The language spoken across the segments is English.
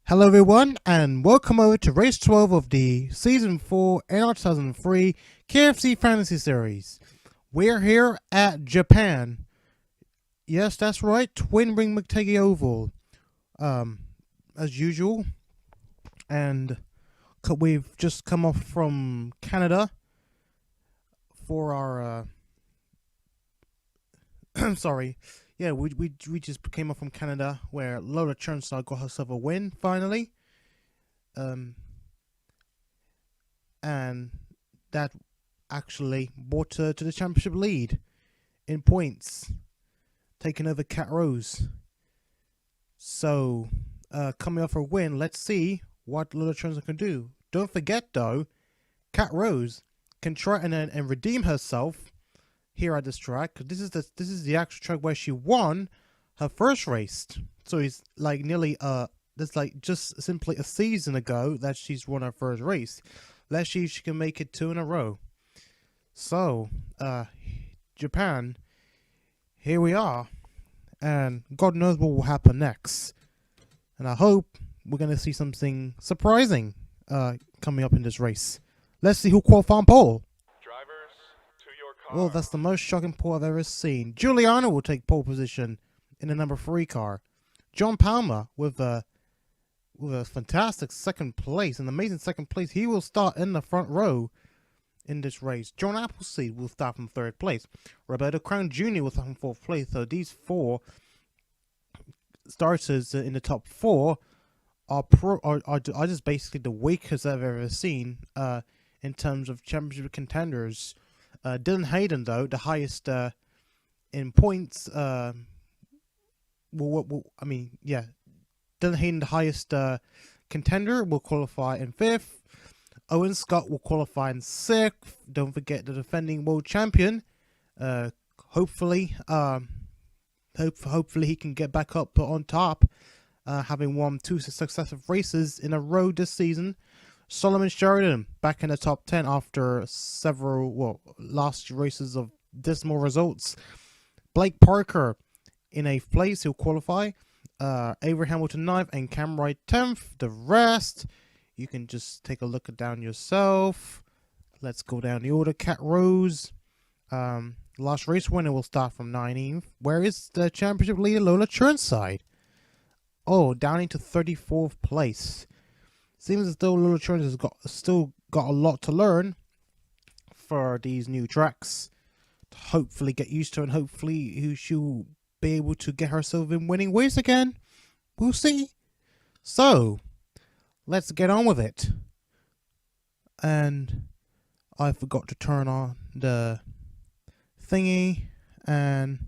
Hello everyone and welcome over to race 12 of the season 4 NR2003 KFC fantasy series. We're here at Japan. Yes, that's right, Twin Ring McTaggy Oval. As usual. And we've just come off from Canada for our sorry. Yeah, we just came off from Canada where Lola Churnside got herself a win finally. And that actually brought her to the championship lead in points, taking over Cat Rose. So, coming off her win, let's see what Lola Churnside can do. Don't forget though, Cat Rose can try and redeem herself here at this track. This is the actual track where she won her first race. So it's like nearly that's like just simply a season ago that she's won her first race. Let's see if she can make it 2 in a row. So Japan, here we are, and God knows what will happen next. And I hope we're gonna see something surprising coming up in this race. Let's see who qualified on pole. Well, that's the most shocking pole I've ever seen. Giuliano will take pole position in the number 3 car. John Palmer with a fantastic second place, an amazing second place. He will start in the front row in this race. John Appleseed will start from 3rd place. Roberto Crown Jr. will start from 4th place. So these 4 starters in the top 4 are just basically the weakest I've ever seen in terms of championship contenders. Dylan Hayden, though, the highest in points. Dylan Hayden, the highest contender, will qualify in 5th. Owen Scott will qualify in 6th. Don't forget the defending world champion. Hopefully he can get back up on top, having won 2 successive races in a row this season. Solomon Sheridan back in the top 10 after several last races of dismal results. Blake Parker in 8th place, he'll qualify. Avery Hamilton 9th and Cam Wright 10th. The rest you can just take a look down yourself. Let's go down the order. Cat Rose, last race winner, will start from 19th. Where is the championship leader Lola Churnside? Oh, down into 34th place. Seems as though Lola Churnside has still got a lot to learn for these new tracks to hopefully get used to, and hopefully she'll be able to get herself in winning ways again. We'll see. So, let's get on with it. And I forgot to turn on the thingy, and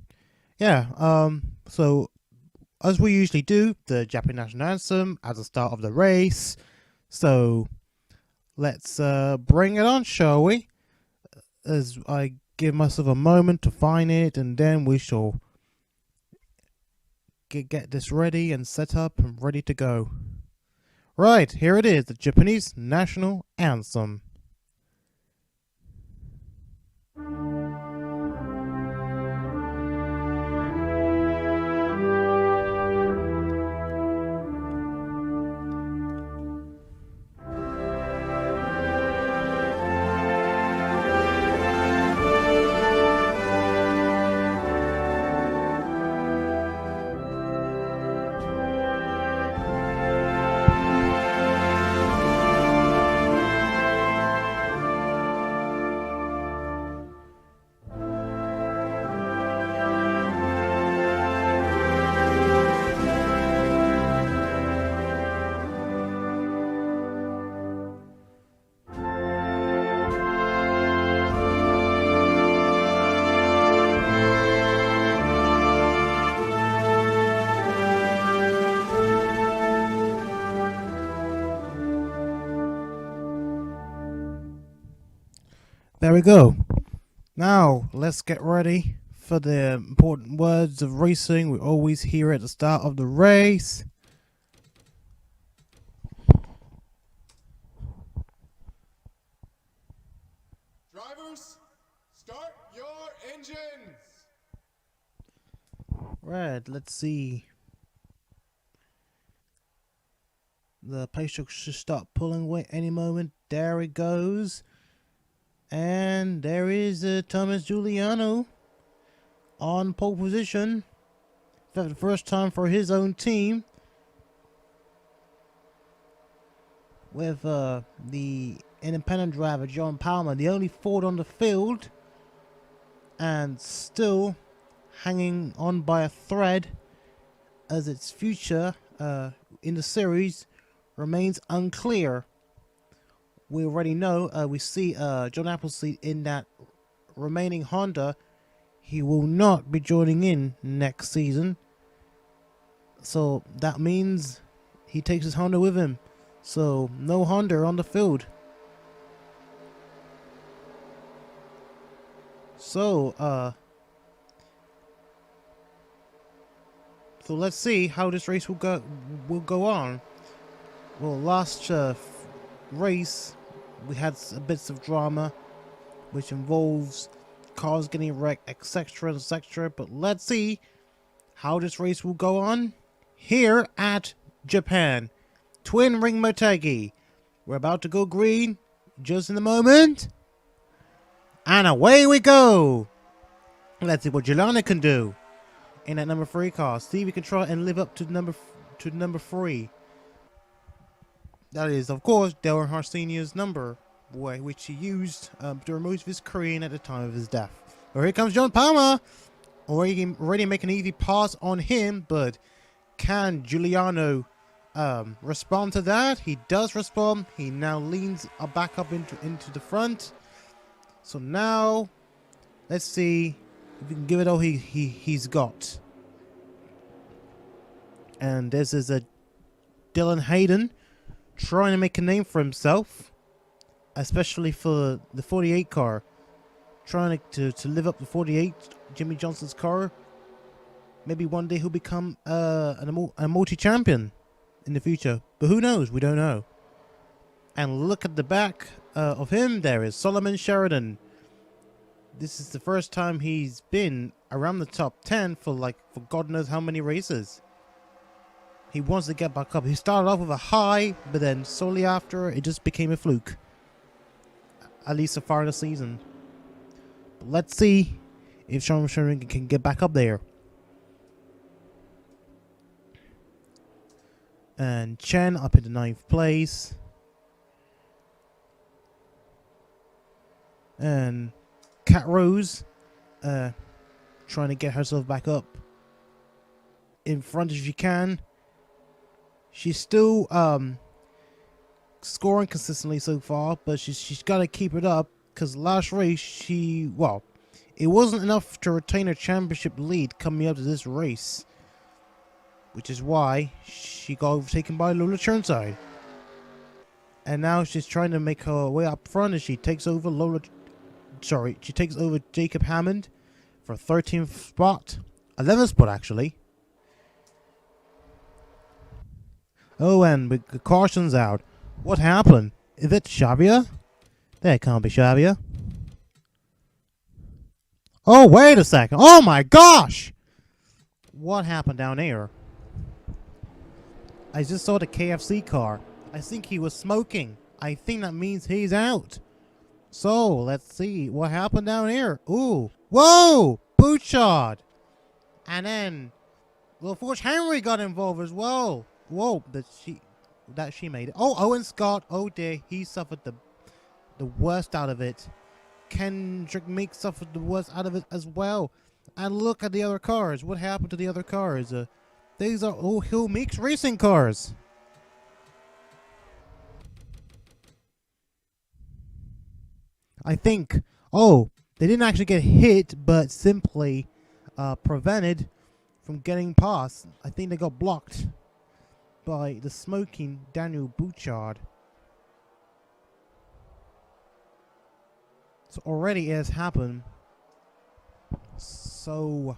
yeah, so as we usually do, the Japanese national anthem at the start of the race. So let's bring it on, shall we? As I give myself a moment to find it, and then we shall get this ready and set up and ready to go. Right, here it is, the Japanese national anthem. There we go. Now, let's get ready for the important words of racing we always hear at the start of the race. Drivers, start your engines! Right, let's see. The pace truck should start pulling away any moment. There it goes. And there is Thomas Giuliano on pole position for the first time for his own team. With the independent driver, John Palmer, the only Ford on the field. And still hanging on by a thread as its future in the series remains unclear. We already know, we see John Appleseed in that remaining Honda. He will not be joining in next season. So that means he takes his Honda with him. So no Honda on the field. So let's see how this race will go on. Well, last race we had bits of drama, which involves cars getting wrecked, etc., etc. But let's see how this race will go on here at Japan. Twin Ring Motegi. We're about to go green just in a moment. And away we go. Let's see what Giuliano can do in that number 3 car. See if we can try and live up to number 3. That is, of course, Dale Earnhardt Sr.'s number, which he used during most of his career and at the time of his death. Well, here comes John Palmer. Already making an easy pass on him, but can Giuliano respond to that? He does respond. He now leans back up into the front. So now, let's see if we can give it all he's got. And this is a Dylan Hayden trying to make a name for himself, especially for the 48 car. Trying to live up to 48, Jimmy Johnson's car. Maybe one day he'll become a multi-champion in the future. But who knows? We don't know. And look at the back of him. There is Solomon Sheridan. This is the first time he's been around the top 10 for God knows how many races. He wants to get back up. He started off with a high, but then solely after, it just became a fluke. At least so far in the season. But let's see if Sean Sheridan can get back up there. And Chen up in the 9th place. And Cat Rose trying to get herself back up in front if she can. She's still scoring consistently so far, but she's got to keep it up, because last race it wasn't enough to retain her championship lead coming up to this race, which is why she got overtaken by Lola Churnside. And now she's trying to make her way up front as she takes over Jacob Hammond for 13th spot. 11th spot, actually. Oh, and with the cautions out. What happened? Is it Xavier? That can't be Xavier. Oh, wait a second. Oh my gosh! What happened down there? I just saw the KFC car. I think he was smoking. I think that means he's out. So, let's see what happened down here. Ooh. Whoa! Bouchard! And then, well, Forge Henry got involved as well. Whoa, that she made it. Oh, Owen Scott. Oh dear, he suffered the worst out of it. Kendrick Meek suffered the worst out of it as well. And look at the other cars. What happened to the other cars? These are all Hill Meek's racing cars. I think, they didn't actually get hit, but simply prevented from getting past. I think they got blocked by the smoking Daniel Bouchard. So already it has happened so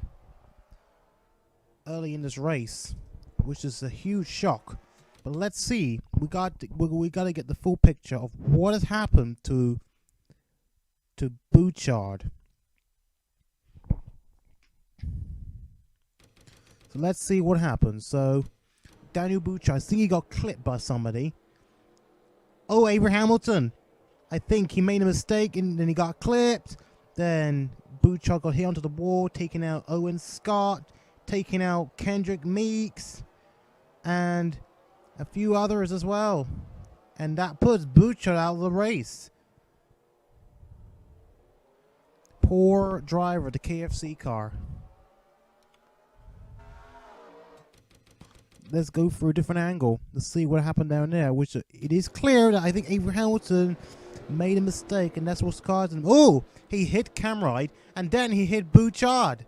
early in this race, which is a huge shock. But let's see. We got to get the full picture of what has happened to Bouchard. So let's see what happens. So Daniel Buchard. I think he got clipped by somebody. Oh, Avery Hamilton. I think he made a mistake and then he got clipped. Then Buchard got hit onto the wall, taking out Owen Scott, taking out Kendrick Meeks, and a few others as well. And that puts Buchard out of the race. Poor driver, the KFC car. Let's go for a different angle. Let's see what happened down there. Which it is clear that I think Avery Hamilton made a mistake, and that's what's causing him. Oh, he hit Camride, and then he hit Buchard,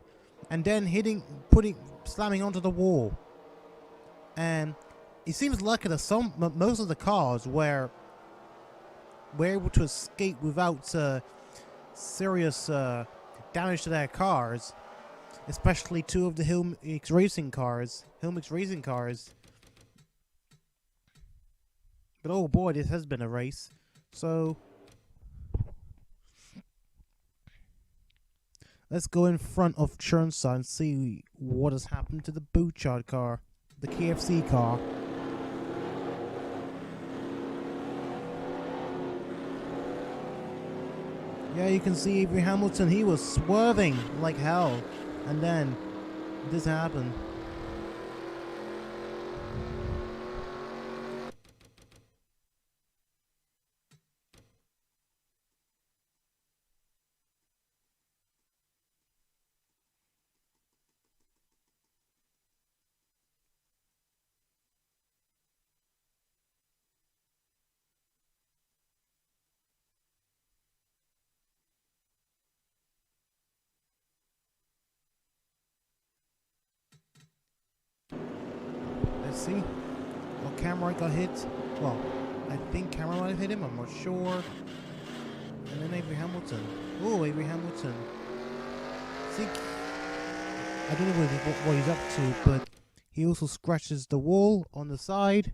and then slamming onto the wall. And it seems lucky that most of the cars were able to escape without serious damage to their cars, especially two of the Hilmix racing cars. But oh boy, this has been a race. So let's go in front of Chernsa and see what has happened to the Buchard car, the KFC car. Yeah, you can see Avery Hamilton, he was swerving like hell, and then this happened. Let's see. Well, Cameron got hit. Well, I think Cameron might have hit him. I'm not sure. And then Avery Hamilton. Oh, Avery Hamilton. See, I don't know what he's up to, but he also scratches the wall on the side.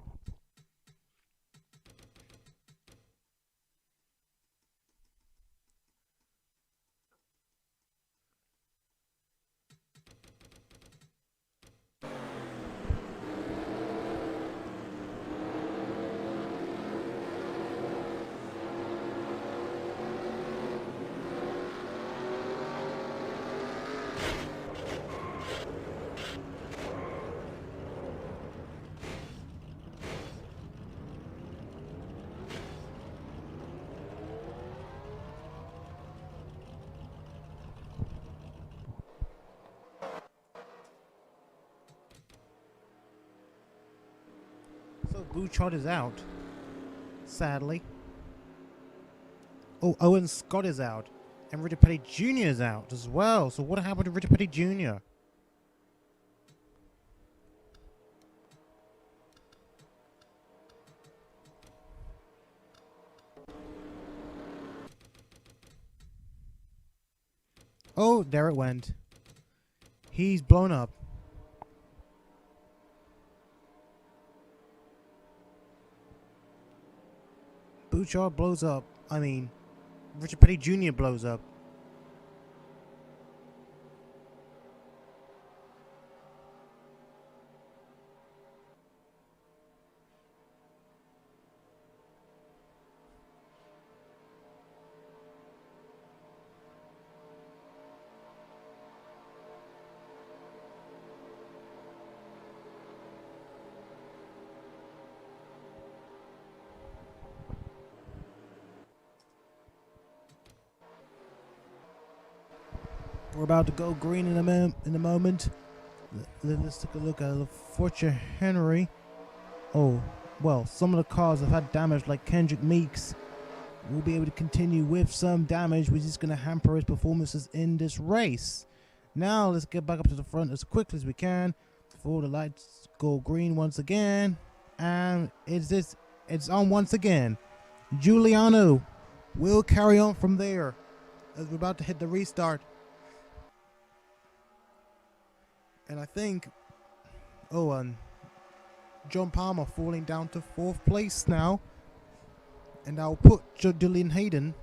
So Buchard is out, sadly. Oh, Owen Scott is out, and Richard Petty Jr. is out as well. So what happened to Richard Petty Jr.? Oh, there it went. He's blown up. Buchard blows up. I mean, Richard Petty Jr. blows up. We're about to go green in a moment. Let's take a look at Fortune Henry. Oh, well, some of the cars have had damage, like Kendrick Meeks will be able to continue with some damage, which is going to hamper his performances in this race. Now, let's get back up to the front as quickly as we can before the lights go green once again. And it's on once again. Giuliano will carry on from there as we're about to hit the restart. And I think, John Palmer falling down to 4th place now. And I'll put Dylan Hayden,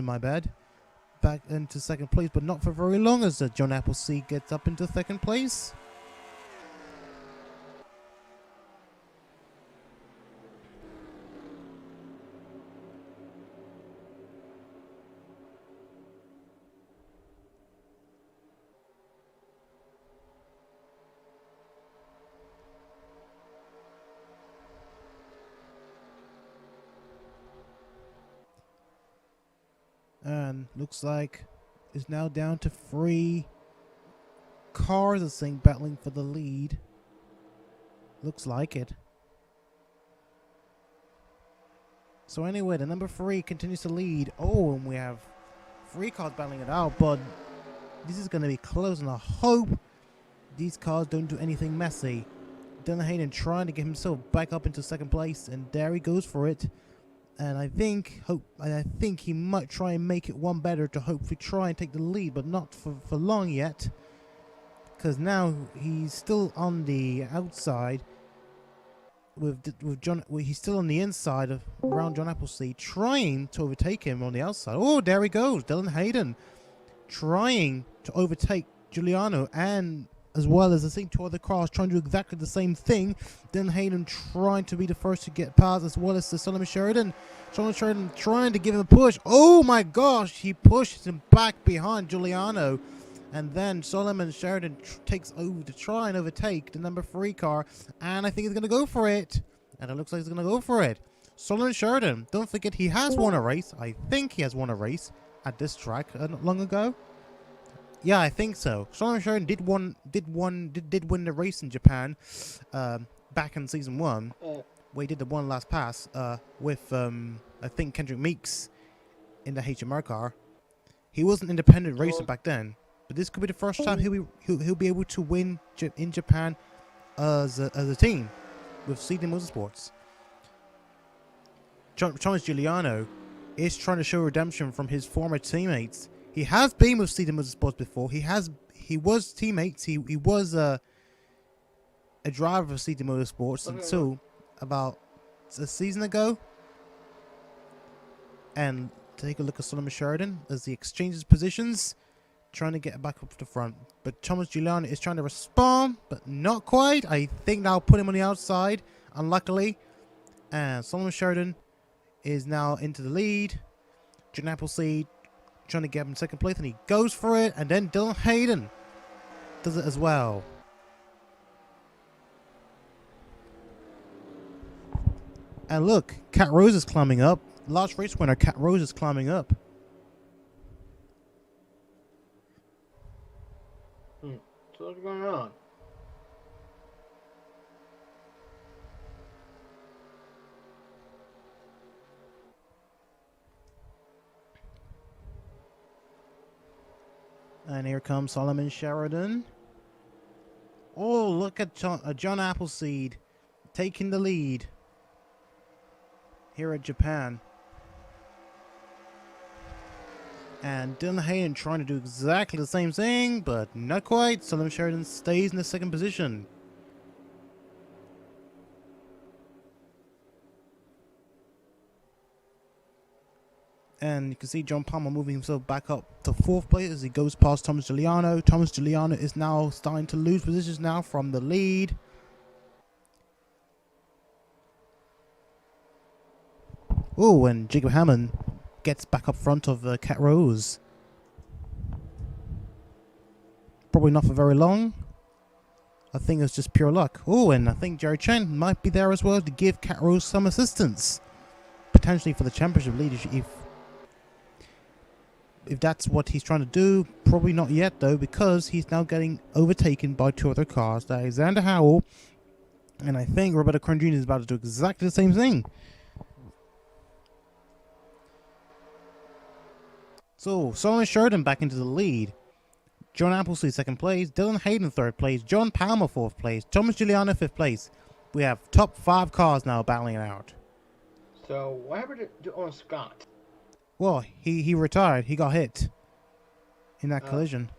my bad, back into 2nd place, but not for very long as John Appleseed gets up into 2nd place. And looks like it's now down to 3 cars, I think, battling for the lead. Looks like it. So anyway, the number 3 continues to lead. Oh, and we have 3 cars battling it out, but this is going to be close, and I hope these cars don't do anything messy. Dylan Hayden trying to get himself back up into second place, and there he goes for it. And I think he might try and make it one better to hopefully try and take the lead, but not for long yet, because now he's still on the outside with John. He's still on the inside of around John Appleseed, trying to overtake him on the outside. Oh, there he goes, Dylan Hayden, trying to overtake Giuliano, and as well as I think 2 other cars trying to do exactly the same thing. Dylan Hayden trying to be the first to get past, as well as Solomon Sheridan. Solomon Sheridan trying to give him a push. Oh my gosh, he pushes him back behind Giuliano. And then Solomon Sheridan takes over to try and overtake the number 3 car. And I think he's going to go for it. And it looks like he's going to go for it. Solomon Sheridan, don't forget he has won a race. I think he has won a race at this track not long ago. Yeah, I think so. Solomon Sheridan did win the race in Japan back in season 1. Where he did the one last pass with I think Kendrick Meeks in the HMR car. He was an independent racer back then, but this could be the first time he'll be able to win in Japan as a team with CD Motorsports. Thomas Giuliano is trying to show redemption from his former teammates. He has been with CD Motorsports before. He was teammates. He was a driver of CD Motorsports until about a season ago. And take a look at Solomon Sheridan as he exchanges positions, trying to get back up to the front. But Thomas Giuliano is trying to respond, but not quite. I think that'll put him on the outside, unluckily. And Solomon Sheridan is now into the lead. John Appleseed trying to get him in second place, and he goes for it. And then Dylan Hayden does it as well. And look, Cat Rose is climbing up. Last race winner, Cat Rose, is climbing up. So what's going on? And here comes Solomon Sheridan. Oh, look at John Appleseed taking the lead here at Japan. And Dylan Hayden trying to do exactly the same thing, but not quite. Solomon Sheridan stays in the second position. And you can see John Palmer moving himself back up to fourth place as he goes past Thomas Giuliano. Thomas Giuliano is now starting to lose positions now from the lead. Oh, and Jacob Hammond gets back up front of Cat Rose. Probably not for very long. I think it's just pure luck. Oh, and I think Jerry Chen might be there as well to give Cat Rose some assistance. Potentially for the championship leadership if that's what he's trying to do. Probably not yet though, because he's now getting overtaken by 2 other cars. Alexander Howell, and I think Roberto Kern Jr. is about to do exactly the same thing. So, Solomon Sheridan back into the lead. John Appleseed second place. Dylan Hayden third place. John Palmer fourth place. Thomas Giuliano fifth place. We have top 5 cars now battling it out. So what happened to Owen Scott? Well, he retired. He got hit in that collision.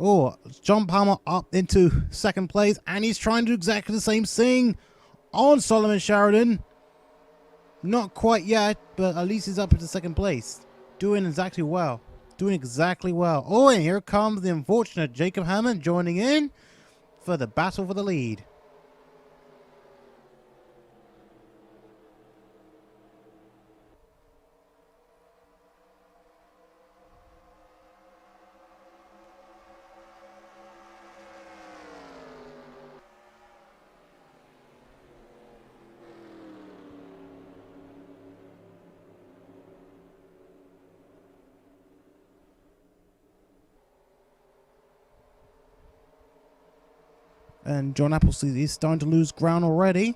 Oh, John Palmer up into second place, and he's trying to do exactly the same thing on Solomon Sheridan. Not quite yet, but at least he's up into second place. Doing exactly well. Oh, and here comes the unfortunate Jacob Hammond joining in for the battle for the lead. And John Appleseed is starting to lose ground already.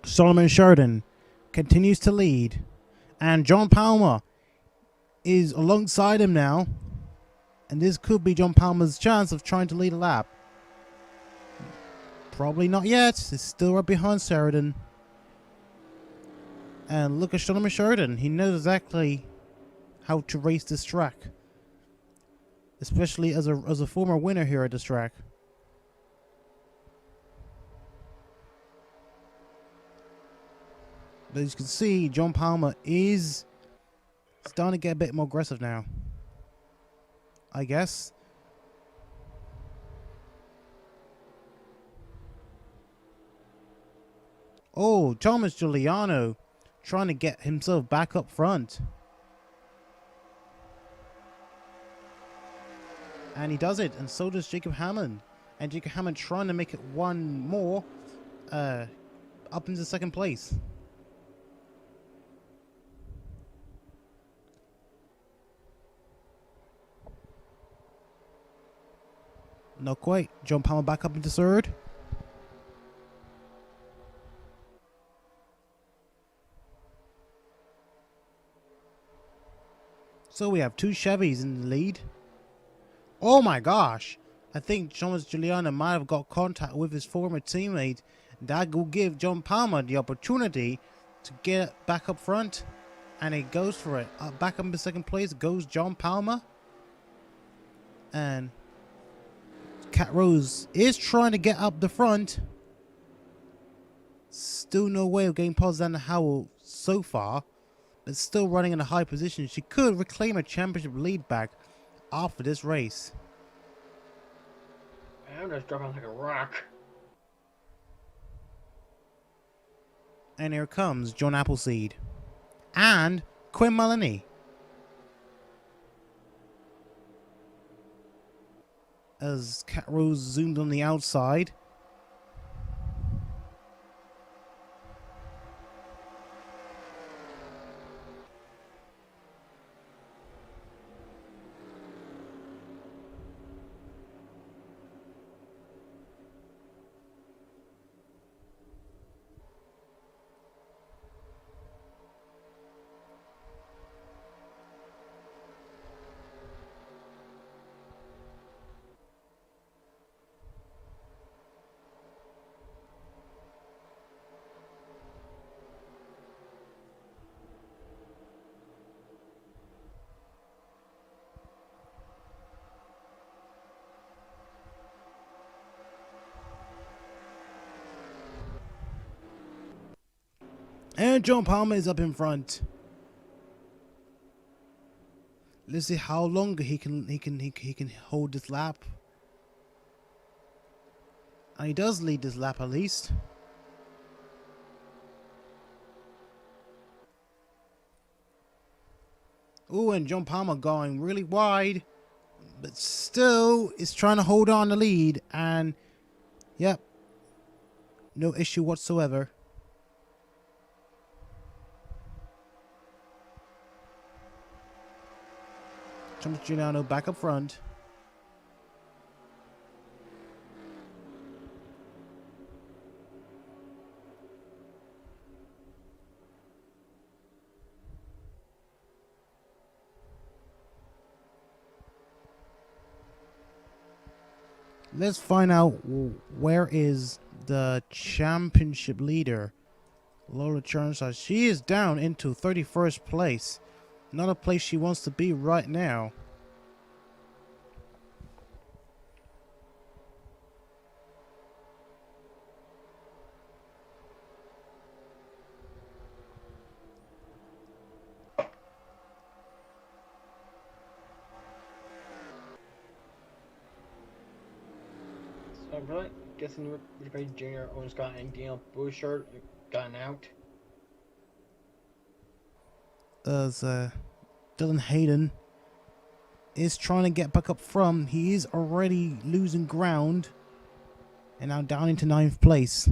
Solomon Sheridan continues to lead. And John Palmer is alongside him now. And this could be John Palmer's chance of trying to lead a lap. Probably not yet. It's still right behind Sheridan. And look at Solomon Sheridan. He knows exactly how to race this track. Especially as a former winner here at this track. But as you can see, John Palmer is starting to get a bit more aggressive now. I guess. Oh, Thomas Giuliano trying to get himself back up front. And he does it, and so does Jacob Hammond. And Jacob Hammond trying to make it one more up into second place. Not quite. John Palmer back up into third. So we have two Chevys in the lead. Oh my gosh. I think Thomas Giuliano might have got contact with his former teammate. That will give John Palmer the opportunity to get back up front. And he goes for it. Back up in second place goes John Palmer. And Cat Rose is trying to get up the front. Still no way of getting past Xander Howell so far. But still running in a high position. She could reclaim a championship lead back after this race. I'm just dropping like a rock. And here comes John Appleseed. And Quinn Mullany. As Cat Rose zoomed on the outside. And John Palmer is up in front. Let's see how long he can hold this lap. And he does lead this lap at least. Oh, and John Palmer going really wide, but still is trying to hold on the lead. And yep, no issue whatsoever. Thomas Giuliano back up front. Let's find out where is the championship leader, Lola Churnside. She is down into 31st place. Not a place she wants to be right now. So I'm really guessing Richard Jr. owns got and Daniel Bouchard gotten out. As Dylan Hayden is trying to get back up from. He is already losing ground. And now down into 9th place.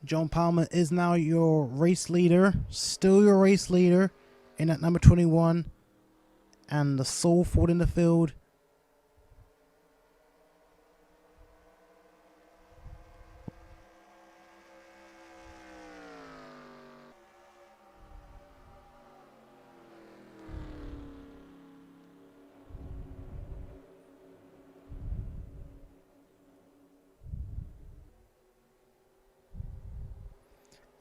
John Palmer is now your race leader, still your race leader in at number 21, and the sole Ford in the field.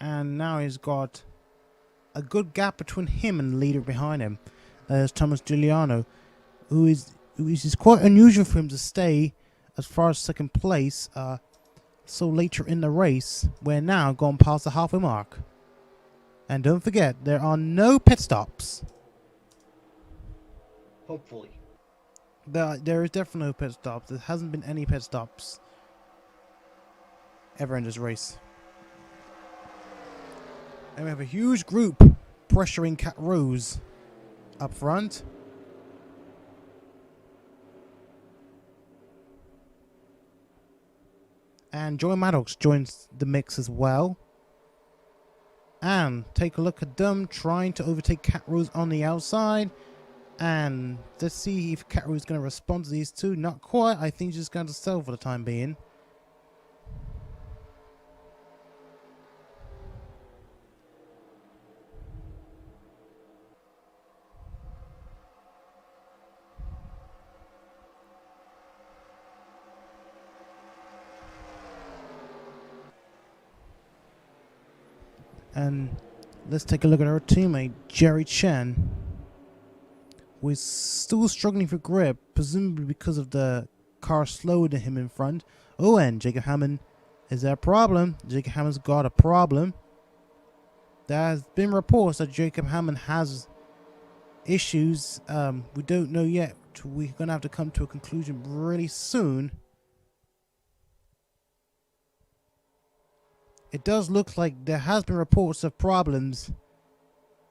And now he's got a good gap between him and the leader behind him. There's Thomas Giuliano, who is quite unusual for him to stay as far as second place so later in the race. We're now gone past the halfway mark. And don't forget, there are no pit stops. Hopefully. There is definitely no pit stops. There hasn't been any pit stops ever in this race. And we have a huge group pressuring Cat Rose up front. And Joy Maddox joins the mix as well. And take a look at them trying to overtake Cat Rose on the outside. And let's see if Cat Rose is going to respond to these two. Not quite. I think she's just going to settle for the time being. And let's take a look at our teammate, Jerry Chen, who is still struggling for grip, presumably because of the car slower than him in front. Oh, and Jacob Hammond, is there a problem? Jacob Hammond's got a problem. There has been reports that Jacob Hammond has issues. We don't know yet. We're going to have to come to a conclusion really soon. It does look like there has been reports of problems.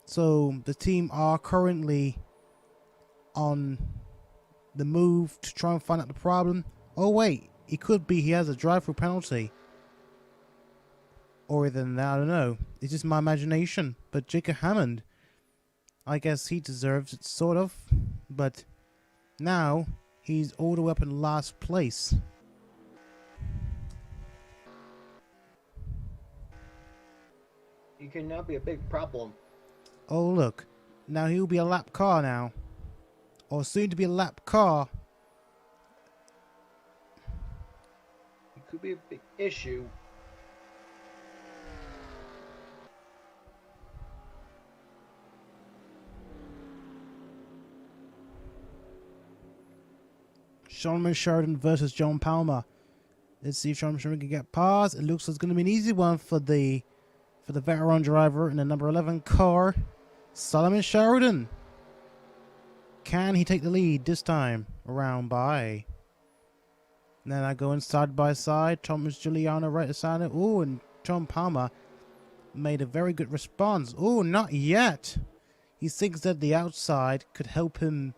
So the team are currently on the move to try and find out the problem. Oh wait, it could be he has a drive-through penalty. Or either than that, I don't know. It's just my imagination. But Jacob Hammond, I guess he deserves it, sort of. But now he's all the way up in last place. You can now be a big problem. Oh look, now he'll be a lap car now. Or soon to be a lap car. It could be a big issue. Sheridan versus John Palmer. Let's see if Sheridan can get past. It looks like it's going to be an easy one for the veteran driver in the number 11 car, Sheridan. Can he take the lead this time around by? And then I go in side by side. Thomas Giuliano right beside it. Oh, and John Palmer made a very good response. Oh, not yet. He thinks that the outside could help him,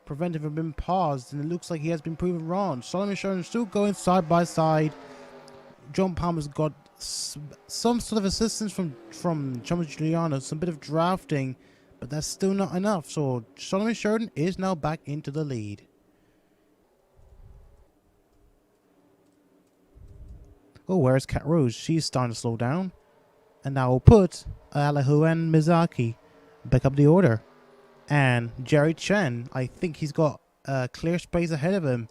prevent him from being paused, and it looks like he has been proven wrong. Sheridan still going side by side. John Palmer's got some sort of assistance from Thomas Giuliano, some bit of drafting, but that's still not enough. So Sheridan is now back into the lead. Oh, where's Cat Rose? She's starting to slow down. And now we'll put Alejo and Mizaki back up the order. And Jerry Chen, I think he's got a clear space ahead of him.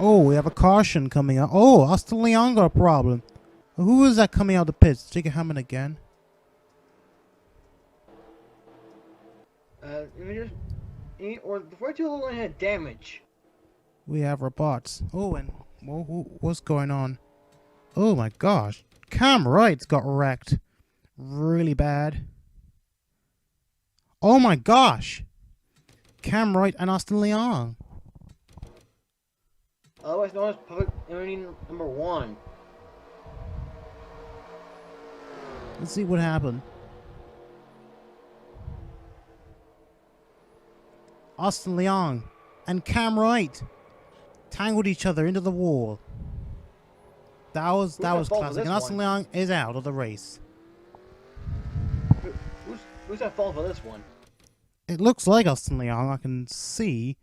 Oh, we have a caution coming out. Oh, Austin Leon got a problem. Who is that coming out of the pits? Jacob Hammond again. Or the 42 only had damage. We have robots. Oh, and what's going on? Oh my gosh. Cam Wright's got wrecked. Really bad. Oh my gosh. Cam Wright and Austin Leon. Otherwise known as public enemy number 1. Let's see what happened. Austin Leon and Cam Wright tangled each other into the wall. That was classic. And Austin Leon is out of the race. Who's at fault for this one? It looks like Austin Leon. I can see.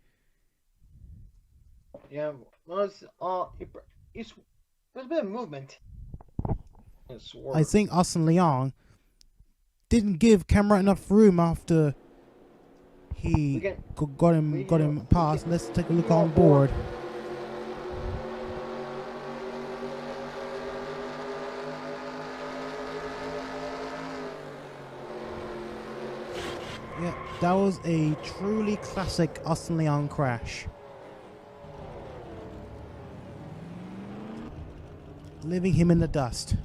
Yeah, well, there's a bit of movement. I think Austin Leon didn't give Cam Wright enough room after he got him past. Let's take a look on board. Yeah, that was a truly classic Austin Leon crash. Leaving him in the dust.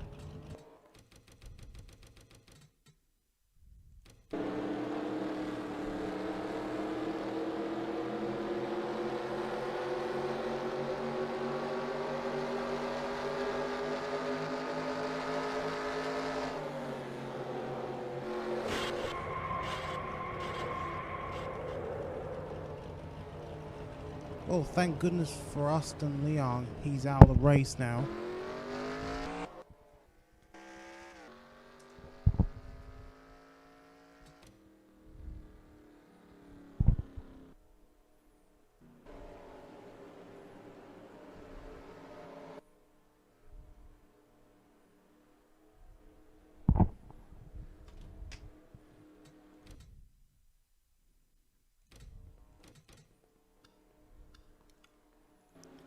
Oh, thank goodness for Austin Leon. He's out of the race now.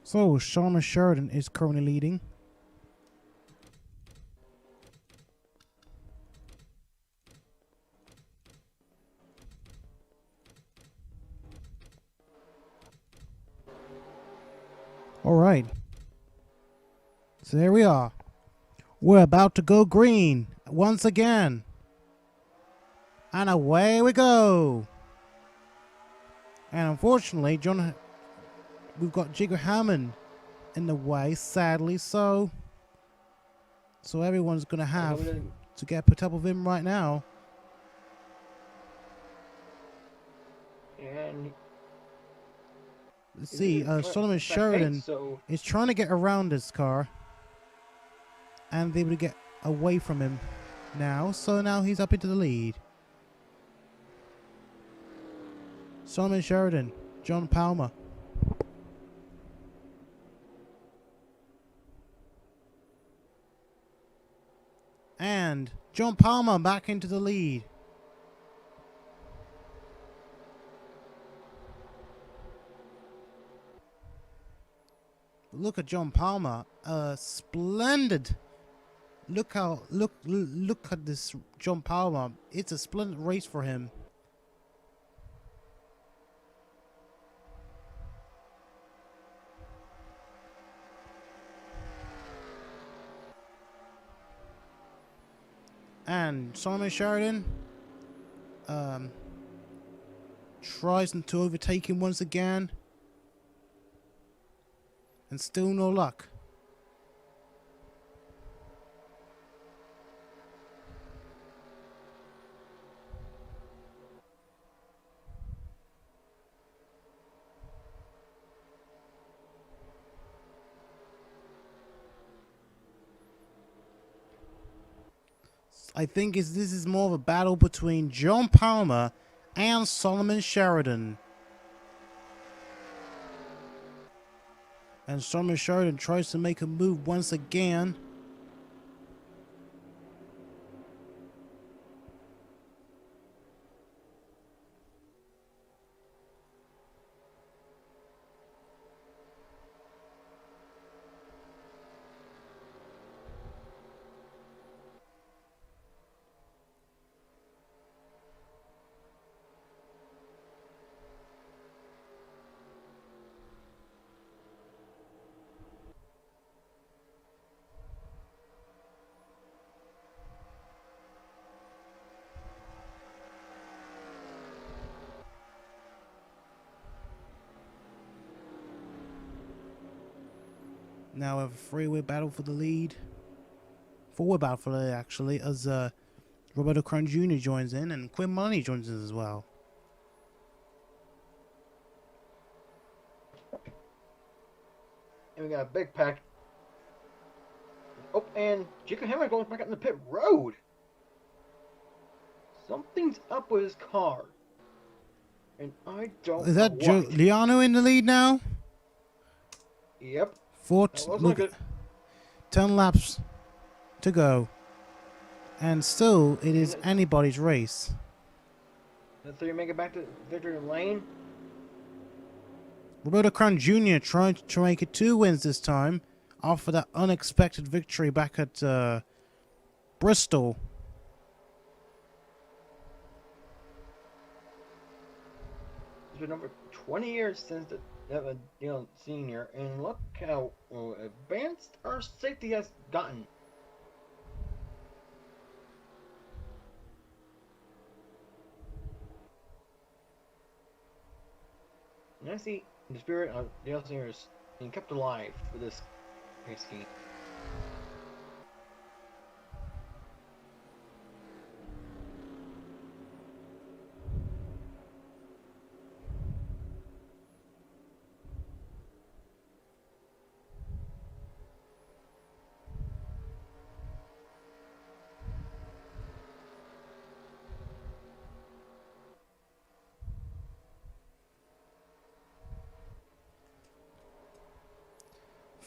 So, Sheridan is currently leading. Alright. So here we are. We're about to go green once again. And away we go. And unfortunately, we've got Jigger Hammond in the way, sadly, so everyone's gonna have to get put up with him right now. And let's see, Solomon Sheridan is trying to get around his car and they would get away from him now, so now he's up into the lead. Solomon Sheridan, John Palmer. And John Palmer back into the lead. Look at John Palmer. Splendid. Look at this John Palmer. It's a splendid race for him. And Solomon Sheridan tries to overtake him once again. And still no luck. I think this is more of a battle between John Palmer and Solomon Sheridan. And Solomon Sheridan tries to make a move once again. Now we have a three-way battle for the lead. Four-way battle for the lead, actually, as Roberto Crown Jr. joins in and Quinn Money joins in as well. And we got a big pack. Oh, and Jacob Hammer goes back out in the pit road. Something's up with his car. And I don't Is know that what. Giuliano in the lead now? Yep. That looks like it. 10 laps to go. And still, it is And anybody's race. the three make it back to victory lane. Roberto Crown Jr. tried to make it 2 wins this time after that unexpected victory back at Bristol. It's been over 20 years since the senior, and look how advanced our safety has gotten. And I see the spirit of Dale Seniors being kept alive for this race game.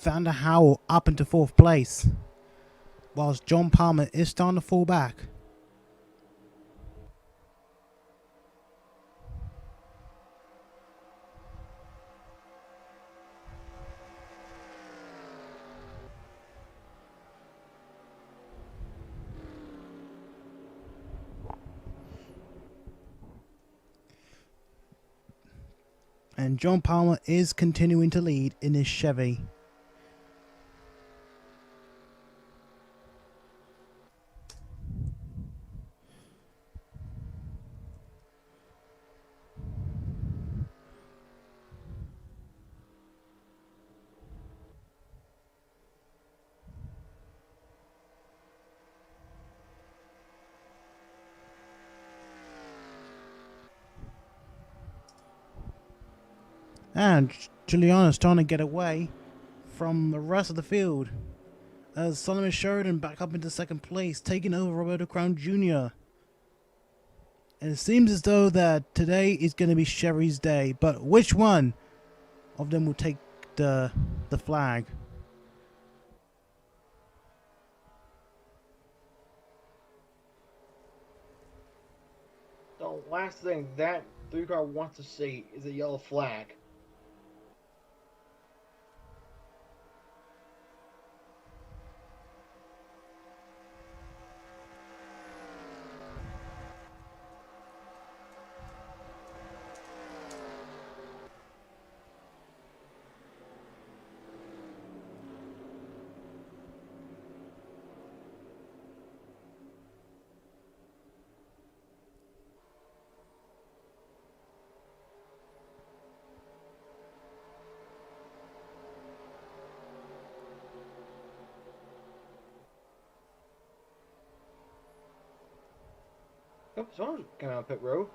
Vander Howell up into 4th place, whilst John Palmer is starting to fall back. And John Palmer is continuing to lead in his Chevy. And Giuliano's trying to get away from the rest of the field as Solomon Sheridan back up into 2nd place, taking over Roberto Crown Jr. And it seems as though that today is going to be Sherry's day, but which one of them will take the flag? The last thing that 3-car wants to see is a yellow flag. Oh, someone's coming out of pit road.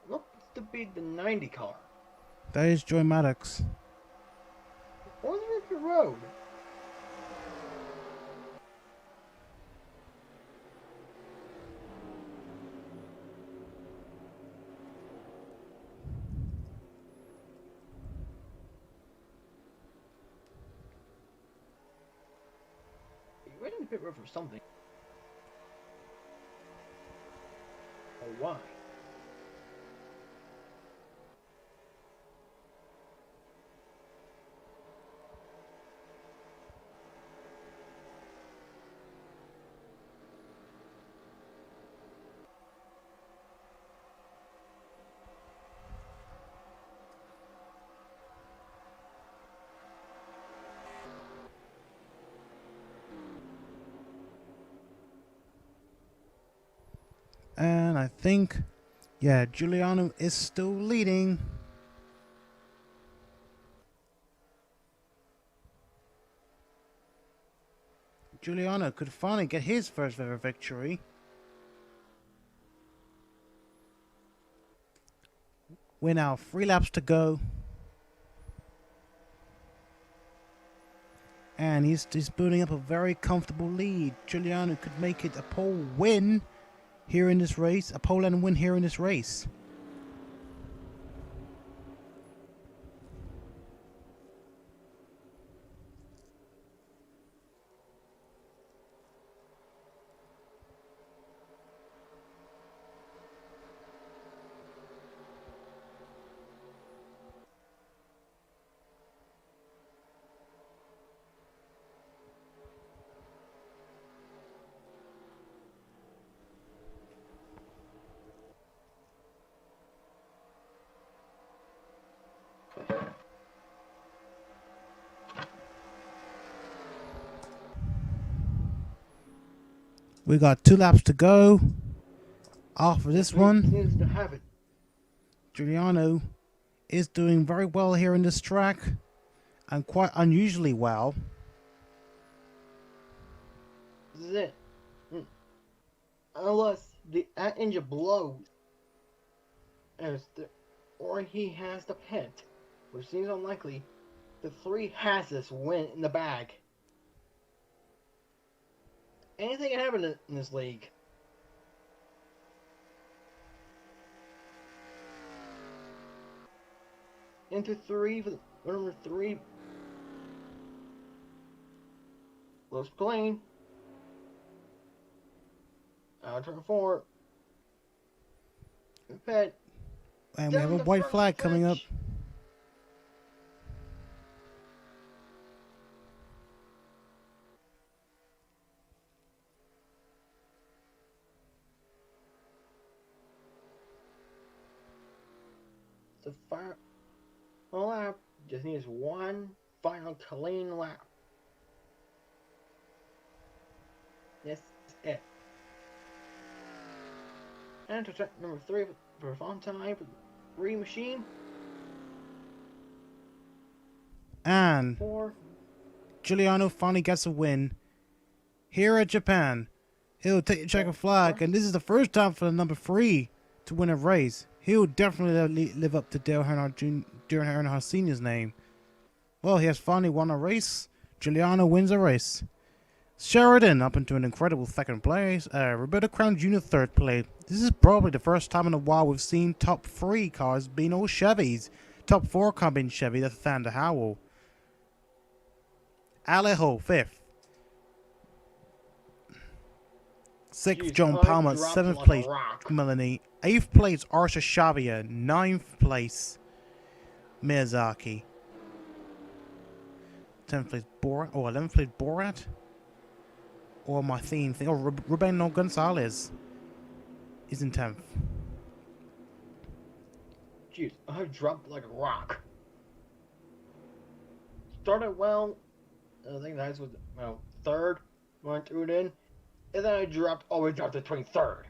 Looks to be the 90 car. That is Joy Maddox. Or the pit road. You went in the pit road for something. Or why? And I think Yeah, Giuliano is still leading. Giuliano could finally get his first ever victory. We're now 3 laps to go. And he's building up a very comfortable lead. Giuliano could make it a pole win here in this race. A pole and win here in this race. We got 2 laps to go. After this one, Seems to have it. Giuliano is doing very well here in this track. And quite unusually well. This is it. Unless the engine blows, or he has the pit, which seems unlikely, the 3 has this win in the bag. Anything can happen in this league. Into 3 for number 3. Looks clean. Out turn 4. Pit. And we have a white flag coming up. The final lap just needs one final clean lap. That's it. And to check number 3 for on time for the 3 machine. And 4. Giuliano finally gets a win here at Japan. He'll take the checkered flag, and this is the first time for the number 3 to win a race. He'll definitely live up to Dale Earnhardt Sr.'s name. Well, he has finally won a race. Giuliano wins a race. Sheridan up into an incredible 2nd place. Roberto Crown Jr. 3rd place. This is probably the first time in a while we've seen top 3 cars being all Chevys. Top 4 car being Chevy. That's Thunder Howell. Alejo 5th. 6th, John Palmer. 7th place, Melanie. 8th place, Arthur Xavier. 9th place, Miyazaki. 10th place, Borat. Or 11th place, Borat. Or my theme thing. Or Rubén Gonzalez is in 10th. Jeez, I dropped like a rock. Started well. I think that was 3rd. Went through it in. And then I dropped all the way down to 23rd.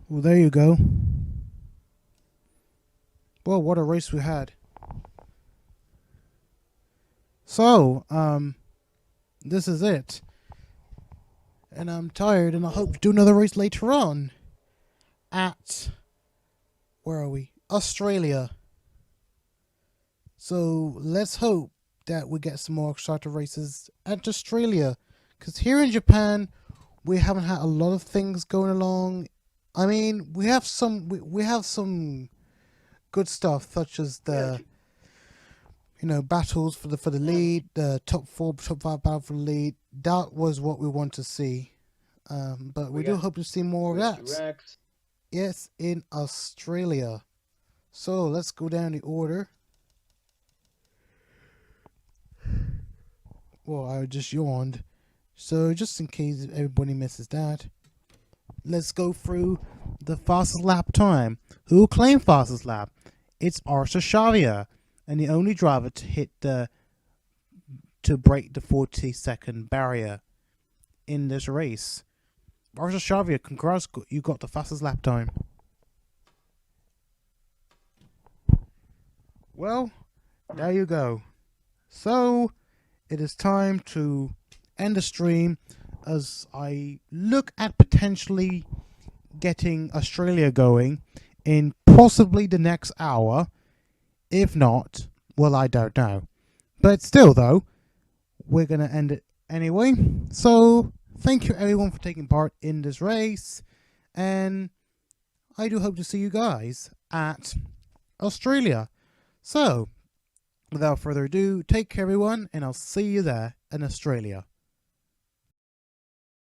Well, there you go. Well, what a race we had. So, this is it. And I'm tired, and I hope to do another race later on. At, where are we? Australia. So, let's hope that we get some more charter races at Australia. Because here in Japan, we haven't had a lot of things going along. I mean, we have some good stuff, such as the battles for the lead, the top 4, top 5 battle for the lead. That was what we want to see. But we do hope to see more of that. Yes, in Australia. So let's go down the order. Well, I just yawned. So just in case everybody misses that, let's go through the fastest lap time. Who claimed fastest lap? It's Arthur Xavier, and the only driver to break the 40-second barrier. in this race. Varshavia, congrats, you got the fastest lap time. Well, there you go. So, it is time to end the stream as I look at potentially getting Australia going in possibly the next hour. If not, well, I don't know. But still, though, we're going to end it anyway. So, thank you everyone for taking part in this race. And I do hope to see you guys at Australia. So, without further ado, take care everyone, and I'll see you there in Australia.